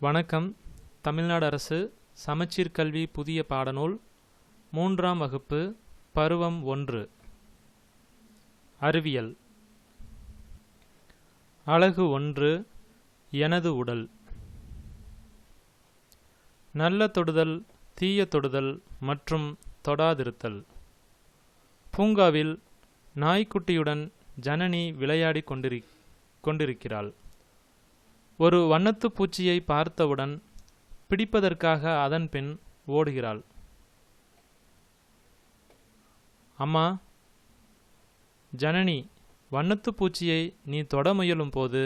வணக்கம். தமிழ்நாடு அரசு சமச்சீர் கல்வி புதிய பாடநூல் 3ஆம் வகுப்பு பருவம் 1 அறிவியல். அலகு 1 எனது உடல். நல்ல தொடுதல், தீய தொடுதல் மற்றும் தொடாதிருத்தல். பூங்காவில் நாய்க்குட்டியுடன் ஜனனி விளையாடி கொண்டிருக்கிறாள். ஒரு வண்ணத்து பூச்சியை பார்த்தவுடன் பிடிப்பதற்காக அதன் பின் ஓடுகிறாள். அம்மா, ஜனனி, வண்ணத்து பூச்சியை நீ தொட முயலும் போது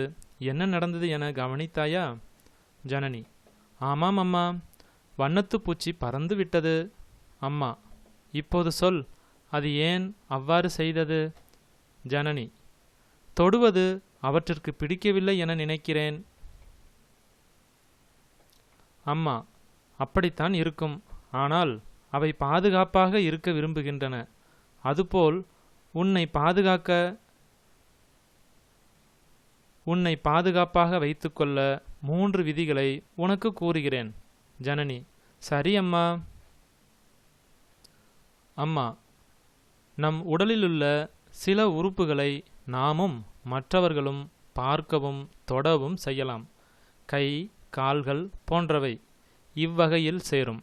என்ன நடந்தது என கவனித்தாயா? ஜனனி: ஆமாம் அம்மா, வண்ணத்து பூச்சி பறந்து விட்டது. அம்மா: இப்போது சொல், அது ஏன் அவ்வாறு செய்தது? ஜனனி: தொடுவது அவற்றிற்கு பிடிக்கவில்லை என நினைக்கிறேன். அம்மா: அப்படித்தான் இருக்கும். ஆனால் அவை பாதுகாப்பாக இருக்க விரும்புகின்றன. அதுபோல் உன்னை பாதுகாப்பாக வைத்துக்கொள்ள 3 விதிகளை உனக்கு கூறுகிறேன். ஜனனி: சரி அம்மா. அம்மா: நம் உடலிலுள்ள சில உறுப்புகளை நாமும் மற்றவர்களும் பார்க்கவும் தொடவும் செய்யலாம். கை, கால்கள் போன்றவை இவ்வகையில் சேரும்.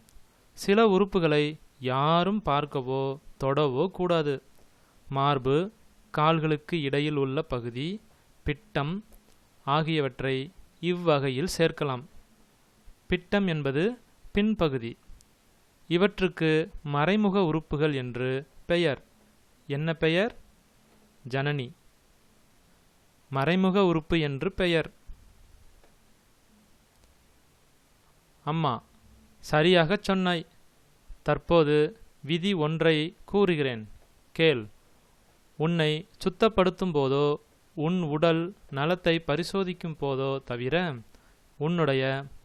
சில உறுப்புகளை யாரும் பார்க்கவோ தொடவோ கூடாது. மார்பு, கால்களுக்கு இடையில் உள்ள பகுதி, பிட்டம் ஆகியவற்றை இவ்வகையில் சேர்க்கலாம். பிட்டம் என்பது பின்பகுதி. இவற்றுக்கு மறைமுக உறுப்புகள் என்று பெயர். என்ன பெயர்? ஜனனி: மறைமுக உறுப்பு என்று பெயர். அம்மா: சரியாகச் சொன்னாய். தற்போது விதி 1 கூறுகிறேன், கேள். உன்னை சுத்தப்படுத்தும் போதோ உன் உடல் நலத்தை பரிசோதிக்கும் போதோ தவிர உன்னுடைய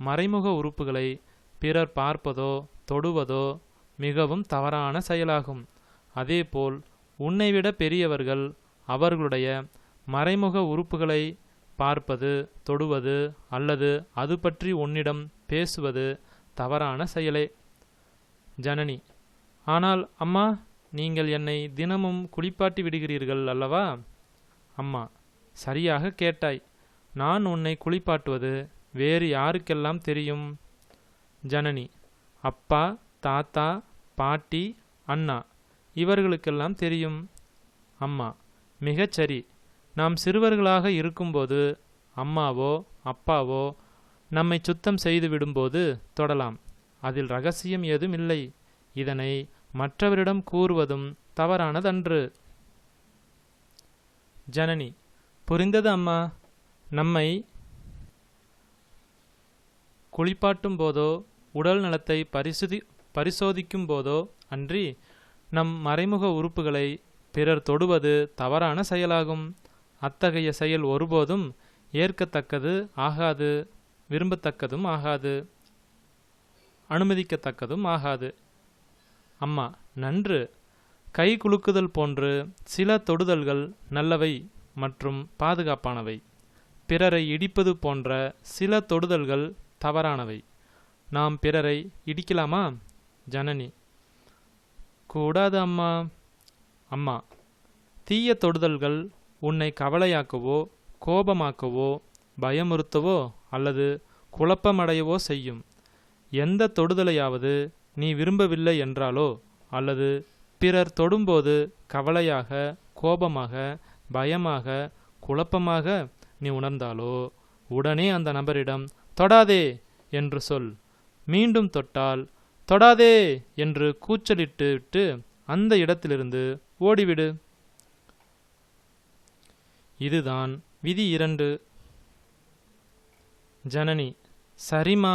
மறைமுக உறுப்புகளை பிறர் பார்ப்பதோ தொடுவதோ மிகவும் தவறான செயலாகும். அதேபோல் உன்னைவிட பெரியவர்கள் அவர்களுடைய மறைமுக உறுப்புகளை பார்ப்பது, தொடுவது அல்லது அது பற்றி உன்னிடம் பேசுவது தவறான செயலே. ஜனனி: ஆனால் அம்மா, நீங்கள் என்னை தினமும் குளிப்பாட்டி விடுகிறீர்கள் அல்லவா? அம்மா: சரியாக கேட்டாய். நான் உன்னை குளிப்பாட்டுவது வேறு யாருக்கெல்லாம் தெரியும்? ஜனனி: அப்பா, தாத்தா, பாட்டி, அண்ணா இவர்களுக்கெல்லாம் தெரியும். அம்மா: மிகச்சரி. நாம் சிறுவர்களாக இருக்கும்போது அம்மாவோ அப்பாவோ நம்மை சுத்தம் செய்து விடும்போது தொடலாம். அதில் ரகசியம் ஏதும் இல்லை. இதனை மற்றவரிடம் கூறுவதும் தவறானதன்று. ஜனனி: புரிந்தது அம்மா. நம்மை குளிப்பாட்டும் போதோ உடல் நலத்தை பரிசோதிக்கும் போதோ அன்றி நம் மறைமுக உறுப்புகளை பிறர் தொடுவது தவறான செயலாகும். அத்தகைய செயல் ஒருபோதும் ஏற்கத்தக்கது ஆகாது, விரும்பத்தக்கதும் ஆகாது, அனுமதிக்கத்தக்கதும் ஆகாது. அம்மா: நன்று. கை குலுக்குதல் போன்று சில தொடுதல்கள் நல்லவை மற்றும் பாதுகாப்பானவை. பிறரை இடிப்பது போன்ற சில தொடுதல்கள் தவறானவை. நாம் பிறரை இடிக்கலாமா? ஜனனி: கூடாது அம்மா. அம்மா: தீய தொடுதல்கள் உன்னை கவலையாக்கவோ கோபமாக்கவோ பயமுறுத்தவோ அல்லது குழப்பமடையவோ செய்யும். எந்த தொடுதலையாவது நீ விரும்பவில்லை என்றாலோ அல்லது பிறர் தொடும்போது கவலையாக, கோபமாக, பயமாக, குழப்பமாக நீ உணர்ந்தாலோ உடனே அந்த நபரிடம் தொடாதே என்று சொல். மீண்டும் தொட்டால் தொடாதே என்று கூச்சலிட்டு விட்டு அந்த இடத்திலிருந்து ஓடிவிடு. இதுதான் விதி 2. ஜனனி: சரிம்மா.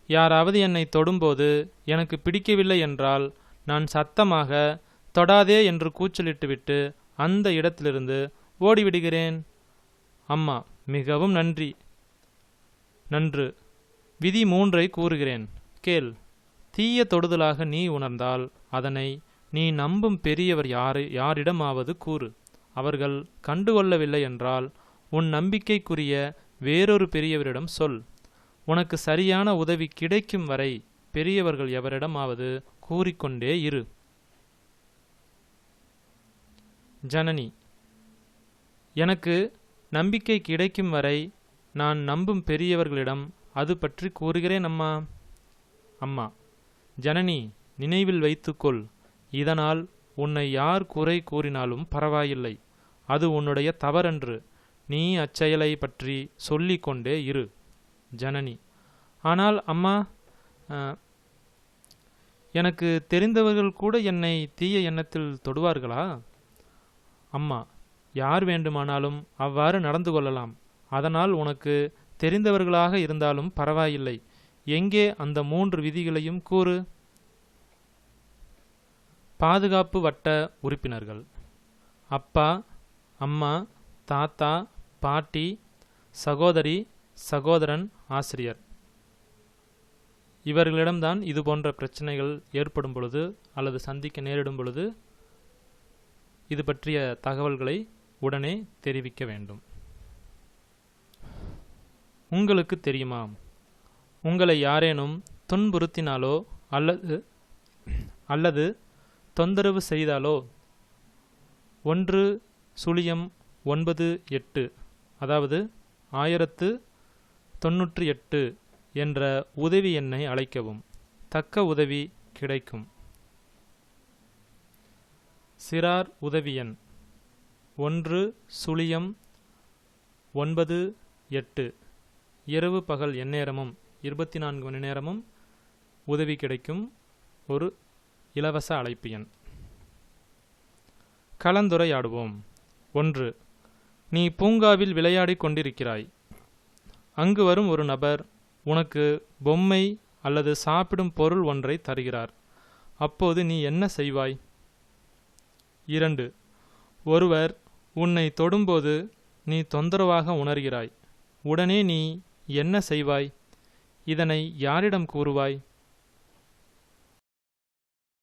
யாராவது என்னை தொடும்போது எனக்கு பிடிக்கவில்லை என்றால் நான் சத்தமாக தொடாதே என்று கூச்சலிட்டுவிட்டு அந்த இடத்திலிருந்து ஓடிவிடுகிறேன். அம்மா: மிகவும் நன்றி. நன்று. விதி 3 கூறுகிறேன், கேள். தீய தொடுதலாக நீ உணர்ந்தால் அதனை நீ நம்பும் பெரியவர் யாரிடமாவது கூறு. அவர்கள் கண்டுகொள்ளவில்லை என்றால் உன் நம்பிக்கைக்குரிய வேறொரு பெரியவரிடம் சொல். உனக்கு சரியான உதவி கிடைக்கும் வரை பெரியவர்கள் எவரிடமாவது கூறிக்கொண்டே இரு. ஜனனி: எனக்கு நம்பிக்கை கிடைக்கும் வரை நான் நம்பும் பெரியவர்களிடம் அது பற்றி கூறுகிறேன் அம்மா. அம்மா: ஜனனி, நினைவில் வைத்துக்கொள், இதனால் உன்னை யார் குறை கூறினாலும் பரவாயில்லை. அது உன்னுடைய தவறன்று. நீ அச்செயலை பற்றி சொல்லிக் கொண்டே இரு. ஜனனி: ஆனால் அம்மா, எனக்கு தெரிந்தவர்கள் கூட என்னை தீய எண்ணத்தில் தொடுவார்களா? அம்மா: யார் வேண்டுமானாலும் அவ்வாறு நடந்து கொள்ளலாம். அதனால் உனக்கு தெரிந்தவர்களாக இருந்தாலும் பரவாயில்லை. எங்கே அந்த 3 விதிகளையும் கூறு. பாதுகாப்பு வட்ட உறுப்பினர்கள்: அப்பா, அம்மா, தாத்தா, பாட்டி, சகோதரி, சகோதரன், ஆசிரியர். இவர்களிடம்தான் இது போன்ற பிரச்சனைகள் ஏற்படும் பொழுது அல்லது சந்திக்க நேரிடும் பொழுது இது பற்றிய தகவல்களை உடனே தெரிவிக்க வேண்டும். உங்களுக்கு தெரியுமா, உங்களை யாரேனும் துன்புறுத்தினாலோ அல்லது தொந்தரவு செய்தாலோ 1-98 அதாவது 1098 என்ற உதவி எண்ணை அழைக்கவும். தக்க உதவி கிடைக்கும். சிறார் உதவி எண் 1-98. இரவு பகல் எந்நேரமும் 24 மணி நேரமும் உதவி கிடைக்கும் ஒரு இலவச அழைப்பு எண். கலந்துரையாடுவோம். 1. நீ பூங்காவில் விளையாடிக் கொண்டிருக்கிறாய். அங்கு வரும் ஒரு நபர் உனக்கு பொம்மை அல்லது சாப்பிடும் பொருள் ஒன்றை தருகிறார். அப்போது நீ என்ன செய்வாய்? 2. ஒருவர் உன்னை தொடும்போது நீ தொந்தரவாக உணர்கிறாய். உடனே நீ என்ன செய்வாய்? இதனை யாரிடம் கூறுவாய்?